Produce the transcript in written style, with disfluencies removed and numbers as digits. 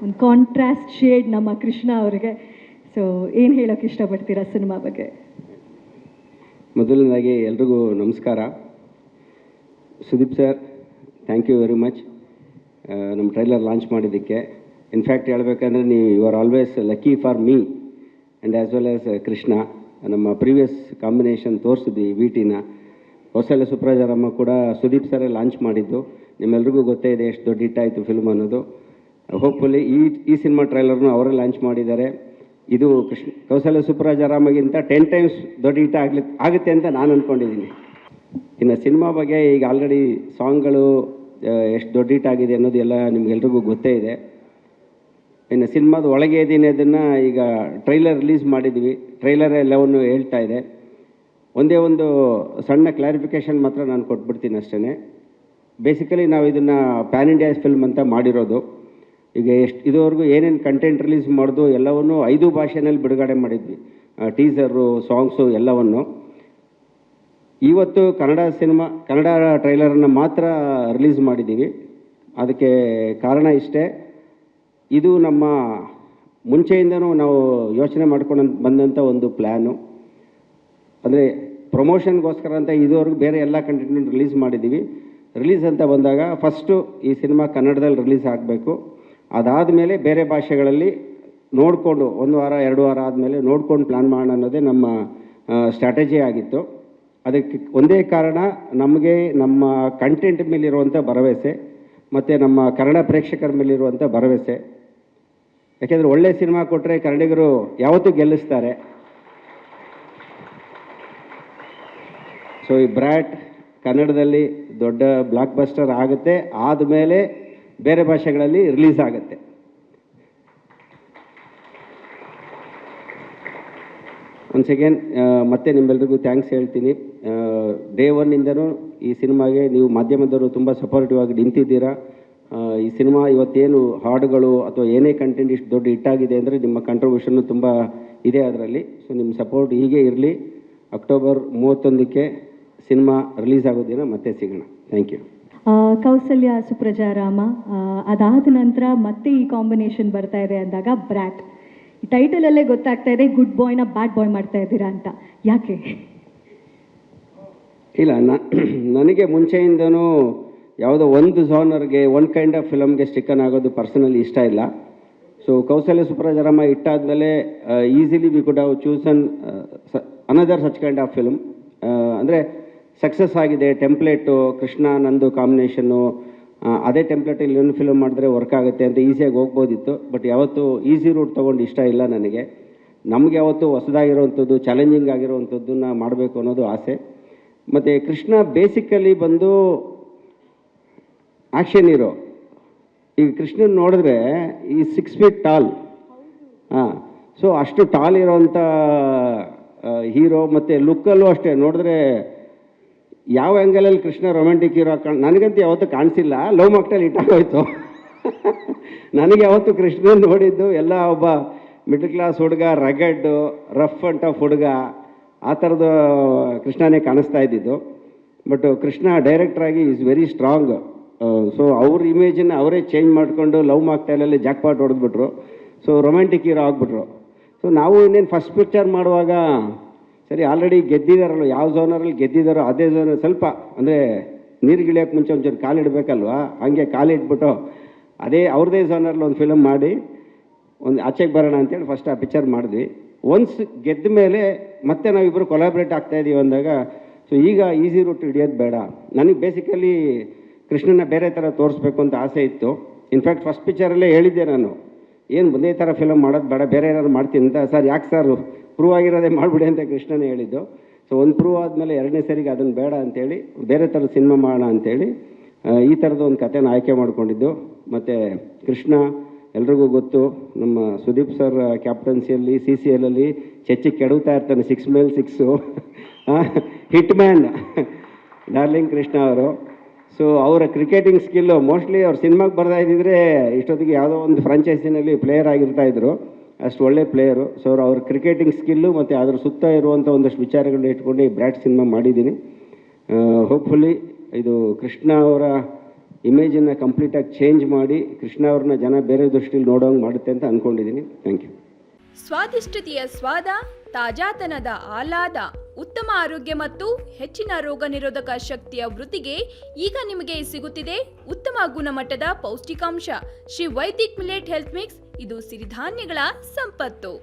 ಒಂದು contrast shade ನಮ್ಮ ಕೃಷ್ಣ ಅವರಿಗೆ. ಸೊ ಏನು ಹೇಳೋಕ್ಕೆ ಇಷ್ಟಪಡ್ತೀರಾ ಸಿನಿಮಾ ಬಗ್ಗೆ? ಮೊದಲನೇದಾಗಿ ಎಲ್ರಿಗೂ ನಮಸ್ಕಾರ. Sudeep sir, thank you very much ನಮ್ಮ ಟ್ರೈಲರ್ ಲಾಂಚ್ ಮಾಡಿದ್ದಕ್ಕೆ. ಇನ್ಫ್ಯಾಕ್ಟ್ ಹೇಳ್ಬೇಕಂದ್ರೆ ನೀವು you are always lucky for me and as well as Krishna. ನಮ್ಮ ಪ್ರೀವಿಯಸ್ ಕಾಂಬಿನೇಷನ್ ತೋರಿಸಿದ್ವಿ ವಿಟಿನ. ಕೌಸಲ್ಯ ಸುಪ್ರಜಾರಾಮ ಕೂಡ ಸುದೀಪ್ ಸರೇ ಲಾಂಚ್ ಮಾಡಿದ್ದು. ನಿಮ್ಮೆಲ್ರಿಗೂ ಗೊತ್ತೇ ಇದೆ ಎಷ್ಟು ದೊಡ್ಡ ಹಿಟ್ಟಾಯಿತು ಫಿಲ್ಮ್ ಅನ್ನೋದು. ಹೋಪ್ಫುಲಿ ಈ ಸಿನಿಮಾ ಟ್ರೈಲರ್ನು ಅವರೇ ಲಾಂಚ್ ಮಾಡಿದ್ದಾರೆ. ಇದು ಕೌಸಲ್ಯ ಸುಪ್ರಜಾರಾಮಗಿಂತ 10 ಟೈಮ್ಸ್ ದೊಡ್ಡ ಹಿಟ್ ಆಗುತ್ತೆ ಅಂತ ನಾನು ಅಂದ್ಕೊಂಡಿದ್ದೀನಿ. ಇನ್ನು ಸಿನಿಮಾ ಬಗ್ಗೆ ಈಗ ಆಲ್ರೆಡಿ ಸಾಂಗ್ಗಳು ಎಷ್ಟು ದೊಡ್ಡ ಹಿಟ್ ಆಗಿದೆ ಅನ್ನೋದು ಎಲ್ಲ ನಿಮ್ಗೆಲ್ರಿಗೂ ಗೊತ್ತೇ ಇದೆ. ಇನ್ನು ಸಿನಿಮಾದ ಒಳಗೆ ಇದ್ದೀನಿ ಅದನ್ನು ಈಗ ಟ್ರೈಲರ್ ರಿಲೀಸ್ ಮಾಡಿದ್ವಿ. ಟ್ರೈಲರ್ ಎಲ್ಲವನ್ನು ಹೇಳ್ತಾ ಇದೆ. ಒಂದೇ ಒಂದು ಸಣ್ಣ ಕ್ಲಾರಿಫಿಕೇಷನ್ ಮಾತ್ರ ನಾನು ಕೊಟ್ಬಿಡ್ತೀನಿ ಅಷ್ಟೇ. ಬೇಸಿಕಲಿ ನಾವು ಇದನ್ನು ಪ್ಯಾನ್ ಇಂಡಿಯಾ ಫಿಲ್ಮ್ ಅಂತ ಮಾಡಿರೋದು. ಈಗ ಇದುವರೆಗೂ ಏನೇನು ಕಂಟೆಂಟ್ ರಿಲೀಸ್ ಮಾಡೋದು ಎಲ್ಲವನ್ನು 5 ಭಾಷೆಯಲ್ಲಿ ಬಿಡುಗಡೆ ಮಾಡಿದ್ವಿ. ಟೀಸರು, ಸಾಂಗ್ಸು ಎಲ್ಲವನ್ನು. ಇವತ್ತು ಕನ್ನಡ ಟ್ರೈಲರನ್ನು ಮಾತ್ರ ರಿಲೀಸ್ ಮಾಡಿದ್ದೀವಿ. ಅದಕ್ಕೆ ಕಾರಣ ಇಷ್ಟೇ, ಇದು ನಮ್ಮ ಮುಂಚೆಯಿಂದನೂ ನಾವು ಯೋಚನೆ ಮಾಡ್ಕೊಂಡು ಬಂದಂಥ ಒಂದು ಪ್ಲ್ಯಾನು. ಅಂದರೆ ಪ್ರಮೋಷನ್ಗೋಸ್ಕರ ಅಂತ ಇದುವರೆಗೂ ಬೇರೆ ಎಲ್ಲ ಕಂಟೆಂಟನ್ನು ರಿಲೀಸ್ ಮಾಡಿದ್ದೀವಿ. ರಿಲೀಸ್ ಅಂತ ಬಂದಾಗ ಫಸ್ಟು ಈ ಸಿನಿಮಾ ಕನ್ನಡದಲ್ಲಿ ರಿಲೀಸ್ ಆಗಬೇಕು. ಅದಾದಮೇಲೆ ಬೇರೆ ಭಾಷೆಗಳಲ್ಲಿ ನೋಡಿಕೊಂಡು 1 ವಾರ 2 ವಾರ ಆದಮೇಲೆ ನೋಡ್ಕೊಂಡು ಪ್ಲ್ಯಾನ್ ಮಾಡೋಣ ಅನ್ನೋದೇ ನಮ್ಮ ಸ್ಟ್ರಾಟಜಿ ಆಗಿತ್ತು. ಅದಕ್ಕೆ ಒಂದೇ ಕಾರಣ, ನಮಗೆ ನಮ್ಮ ಕಂಟೆಂಟ್ ಮೇಲಿರುವಂಥ ಭರವಸೆ ಮತ್ತು ನಮ್ಮ ಕನ್ನಡ ಪ್ರೇಕ್ಷಕರ ಮೇಲಿರುವಂಥ ಭರವಸೆ. ಯಾಕೆಂದರೆ ಒಳ್ಳೆ ಸಿನಿಮಾ ಕೊಟ್ಟರೆ ಕನ್ನಡಿಗರು ಯಾವತ್ತೂ ಗೆಲ್ಲಿಸ್ತಾರೆ. ಸೊ ಈ ಬ್ರ್ಯಾಟ್ ಕನ್ನಡದಲ್ಲಿ ದೊಡ್ಡ ಬ್ಲಾಕ್ ಬಸ್ಟರ್ ಆಗುತ್ತೆ, ಆದಮೇಲೆ ಬೇರೆ ಭಾಷೆಗಳಲ್ಲಿ ರಿಲೀಸ್ ಆಗುತ್ತೆ. ಒನ್ಸ್ ಅಗೇನ್ ಮತ್ತೆ ನಿಮ್ಮೆಲ್ರಿಗೂ ಥ್ಯಾಂಕ್ಸ್ ಹೇಳ್ತೀನಿ. ಡೇ ಒನ್ನಿಂದನೂ ಈ ಸಿನಿಮಾಗೆ ನೀವು ಮಾಧ್ಯಮದವರು ತುಂಬ ಸಪೋರ್ಟಿವ್ ಆಗಿ ನಿಂತಿದ್ದೀರಾ. ಈ ಸಿನಿಮಾ ಇವತ್ತೇನು ಹಾಡುಗಳು ಅಥವಾ ಏನೇ ಕಂಟೆಂಟ್ ಇಷ್ಟು ದೊಡ್ಡ ಹಿಟ್ಟಾಗಿದೆ ಅಂದರೆ ನಿಮ್ಮ ಕಂಟ್ರಿಬ್ಯೂಷನ್ನು ತುಂಬ ಇದೆ ಅದರಲ್ಲಿ. ಸೊ ನಿಮ್ಮ ಸಪೋರ್ಟ್ ಹೀಗೆ ಇರಲಿ. ಅಕ್ಟೋಬರ್ 31ಕ್ಕೆ ಸಿನಿಮಾ ರಿಲೀಸ್ ಆಗೋ ದಿನ ಮತ್ತೆ ಸಿಗೋಣ. Thank you. ಕೌಸಲ್ಯ ಸುಪ್ರಜಾರಾಮ ಅದಾದ ನಂತರ ಮತ್ತೆ ಈ ಕಾಂಬಿನೇಷನ್ ಬರ್ತಾ ಇದೆ ಅಂದಾಗ ಬ್ರ್ಯಾಟ್, ಈ ಟೈಟಲಲ್ಲೇ ಗೊತ್ತಾಗ್ತಾ ಇದೆ ಗುಡ್ ಬಾಯ್ನ ಬ್ಯಾಡ್ ಬಾಯ್ ಮಾಡ್ತಾ ಇದ್ದೀರಾ ಅಂತ. ಯಾಕೆ? ಇಲ್ಲ, ನನಗೆ ಮುಂಚೆಯಿಂದನೂ ಯಾವುದೋ ಒಂದು ಝಾನರ್ಗೆ ಒಂದು ಕೈಂಡ್ ಆಫ್ ಫಿಲಮ್ಗೆ ಸ್ಟಿಕ್ಕನ್ ಆಗೋದು ಪರ್ಸನಲಿ ಇಷ್ಟ ಇಲ್ಲ. ಸೊ ಕೌಸಲ್ಯ ಸುಪ್ರಜಾರಾಮ ಇಟ್ಟಾದಮೇಲೆ easily we could have chosen another such kind of film. ಅಂದರೆ ಸಕ್ಸಸ್ ಆಗಿದೆ ಟೆಂಪ್ಲೇಟು, ಕೃಷ್ಣ ನಂದು ಕಾಂಬಿನೇಷನ್ನು, ಅದೇ ಟೆಂಪ್ಲೇಟಲ್ಲಿ ಇನ್ನೊಂದು ಫಿಲ್ಮ್ ಮಾಡಿದ್ರೆ ವರ್ಕ್ ಆಗುತ್ತೆ ಅಂತ ಈಸಿಯಾಗಿ ಹೋಗ್ಬೋದಿತ್ತು. ಬಟ್ ಯಾವತ್ತೂ ಈಸಿ ರೂಟ್ ತೊಗೊಂಡು ಇಷ್ಟ ಇಲ್ಲ ನನಗೆ. ನಮಗೆ ಯಾವತ್ತೂ ಹೊಸದಾಗಿರೋವಂಥದ್ದು, ಚಾಲೆಂಜಿಂಗ್ ಆಗಿರೋವಂಥದ್ದನ್ನು ಮಾಡಬೇಕು ಅನ್ನೋದು ಆಸೆ. ಮತ್ತು ಕೃಷ್ಣ ಬೇಸಿಕಲಿ ಬಂದು ಆ್ಯಕ್ಷನ್ ಹೀರೋ. ಈಗ ಕೃಷ್ಣನ್ ನೋಡಿದ್ರೆ ಈ 6 ಫೀಟ್ ಟಾಲ್. ಸೊ ಅಷ್ಟು ಟಾಲ್ ಇರೋವಂಥ ಹೀರೋ. ಮತ್ತು ಲುಕ್ಕಲ್ಲೂ ಅಷ್ಟೇ, ನೋಡಿದ್ರೆ ಯಾವ ಆ್ಯಂಗಲಲ್ಲಿ ಕೃಷ್ಣ ರೊಮ್ಯಾಂಟಿಕ್ ಹೀರೋ ನನಗಂತೂ ಯಾವತ್ತೂ ಕಾಣಿಸಿಲ್ಲ. Love mocktail ಇಟ್ಟಾಗೋಯ್ತು. ನನಗೆ ಯಾವತ್ತೂ ಕೃಷ್ಣನ್ ನೋಡಿದ್ದು ಎಲ್ಲ ಒಬ್ಬ ಮಿಡ್ಲ್ ಕ್ಲಾಸ್ ಹುಡುಗ, ರಗಡ್ಡು, ರಫ್ ಅಂಡ್ ಟಫ್ ಹುಡುಗ, ಆ ಥರದ ಕೃಷ್ಣನೇ ಕಾಣಿಸ್ತಾ ಇದ್ದಿದ್ದು. ಬಟ್ ಕೃಷ್ಣ ಡೈರೆಕ್ಟ್ರಾಗಿ ಈಸ್ ವೆರಿ ಸ್ಟ್ರಾಂಗ್. ಸೊ ಅವ್ರ ಇಮೇಜನ್ನು ಅವರೇ ಚೇಂಜ್ ಮಾಡಿಕೊಂಡು ಲವ್ ಮಾಕ್ಟೇಲಲ್ಲಿ ಜಾಕ್ಪಾಟ್ ಹೊಡೆದ್ಬಿಟ್ರು. ಸೊ ರೊಮ್ಯಾಂಟಿಕ್ ಹೀರೋ ಆಗಿಬಿಟ್ರು. ಸೊ ನಾವು ಇನ್ನೇನು ಫಸ್ಟ್ ಪಿಕ್ಚರ್ ಮಾಡುವಾಗ ಸರಿ ಆಲ್ರೆಡಿ ಗೆದ್ದಿದ್ದಾರಲ್ಲ, ಯಾವ ಝೋನರಲ್ಲಿ ಗೆದ್ದಿದ್ದಾರೋ ಅದೇ ಝೋನರ್ ಸ್ವಲ್ಪ ಅಂದರೆ ನೀರುಗಿಳಿಯೋಕ್ಕೆ ಮುಂಚೆ ಒಂಚೂರು ಕಾಲಿಡಬೇಕಲ್ವ, ಹಂಗೆ ಕಾಲಿಟ್ಬಿಟ್ಟು ಅದೇ ಅವ್ರದ್ದೇ ಝೋನಲ್ಲಿ ಒಂದು ಫಿಲಮ್ ಮಾಡಿ ಒಂದು ಆಚೆಗೆ ಬರೋಣ ಅಂತೇಳಿ ಫಸ್ಟ್ ಆ ಪಿಕ್ಚರ್ ಮಾಡಿದ್ವಿ. ಒನ್ಸ್ ಗೆದ್ದ ಮೇಲೆ ಮತ್ತೆ ನಾವಿಬ್ಬರು ಕೊಲಾಬ್ರೇಟ್ ಆಗ್ತಾಯಿದ್ದೀವಿ ಅಂದಾಗ ಸೊ ಈಗ ಈಸಿ ರೂಟ್ ಹಿಡಿಯೋದು ಬೇಡ. ನನಗೆ ಬೇಸಿಕಲಿ ಕೃಷ್ಣನ ಬೇರೆ ಥರ ತೋರಿಸ್ಬೇಕು ಅಂತ ಆಸೆ ಇತ್ತು. ಇನ್ಫ್ಯಾಕ್ಟ್ ಫಸ್ಟ್ ಪಿಕ್ಚರಲ್ಲೇ ಹೇಳಿದ್ದೆ ನಾನು, ಏನು ಒಂದೇ ಥರ ಫಿಲಮ್ ಮಾಡೋದು ಬೇಡ, ಬೇರೆ ಏನಾದ್ರು ಮಾಡ್ತೀನಿ ಅಂತ. ಸರ್ ಯಾಕೆ ಸರ್, ಪ್ರೂವ್ ಆಗಿರೋದೇ ಮಾಡಿಬಿಡಿ ಅಂತ ಕೃಷ್ಣನೇ ಹೇಳಿದ್ದು. ಸೊ ಒಂದು ಪ್ರೂವ್ ಆದಮೇಲೆ 2ನೇ ಸರಿಗೆ ಅದನ್ನು ಬೇಡ ಅಂಥೇಳಿ ಬೇರೆ ಥರದ ಸಿನಿಮಾ ಮಾಡೋಣ ಅಂಥೇಳಿ ಈ ಥರದ ಒಂದು ಕಥೆನ ಆಯ್ಕೆ ಮಾಡಿಕೊಂಡಿದ್ದು. ಮತ್ತು ಕೃಷ್ಣ ಎಲ್ರಿಗೂ ಗೊತ್ತು, ನಮ್ಮ ಸುದೀಪ್ ಸರ್ ಕ್ಯಾಪ್ಟನ್ಸಿಯಲ್ಲಿ CCLಲ್ಲಿ ಚೆಚ್ಚಿಗೆ ಕೆಡವ್ತಾ ಇರ್ತಾನೆ, 6 ಮೇಲೆ 6 ಹಿಟ್ ಮ್ಯಾನ್ ಡಾರ್ಲಿಂಗ್ ಕೃಷ್ಣ ಅವರು. ಸೊ ಅವರ ಕ್ರಿಕೆಟಿಂಗ್ ಸ್ಕಿಲ್ಲು ಮೋಸ್ಟ್ಲಿ ಅವ್ರು ಸಿನಿಮಾಗೆ ಬರ್ತಾ ಇದ್ದಿದ್ರೆ ಇಷ್ಟೊತ್ತಿಗೆ ಯಾವುದೋ ಒಂದು ಫ್ರಾಂಚೈಸಿನಲ್ಲಿ ಪ್ಲೇಯರ್ ಆಗಿರ್ತಾಯಿದ್ರು, ಅಷ್ಟು ಒಳ್ಳೆ ಪ್ಲೇಯರು. ಸೊ ಅವ್ರ ಕ್ರಿಕೆಟಿಂಗ್ ಸ್ಕಿಲ್ಲು ಮತ್ತು ಅದ್ರ ಸುತ್ತ ಇರುವಂಥ ಒಂದಷ್ಟು ವಿಚಾರಗಳನ್ನ ಇಟ್ಕೊಂಡು ಈ ಬ್ರ್ಯಾಟ್ ಸಿನಿಮಾ ಮಾಡಿದ್ದೀನಿ. ಹೋಪ್ಫುಲಿ ಇದು ಕೃಷ್ಣ ಅವರ ಇಮೇಜನ್ನು ಕಂಪ್ಲೀಟಾಗಿ ಚೇಂಜ್ ಮಾಡಿ ಕೃಷ್ಣ ಅವ್ರನ್ನ ಜನ ಬೇರೆ ದೃಷ್ಟಿಯಲ್ಲಿ ನೋಡೋಂಗೆ ಮಾಡುತ್ತೆ ಅಂತ ಅಂದ್ಕೊಂಡಿದ್ದೀನಿ. Thank you. ಸ್ವಾದಿಷ್ಟತೆಯ ಸ್ವಾದ, ತಾಜಾತನದ ಆಹ್ಲಾದ, ಉತ್ತಮ ಆರೋಗ್ಯ ಮತ್ತು ಹೆಚ್ಚಿನ ರೋಗ ನಿರೋಧಕ ಶಕ್ತಿಯ ವೃದ್ಧಿಗೆ ಈಗ ನಿಮಗೆ ಸಿಗುತ್ತಿದೆ ಉತ್ತಮ ಗುಣಮಟ್ಟದ ಪೌಷ್ಟಿಕಾಂಶ Shri Vaidik millet health mix. ಇದು ಸಿರಿಧಾನ್ಯಗಳ ಸಂಪತ್ತು.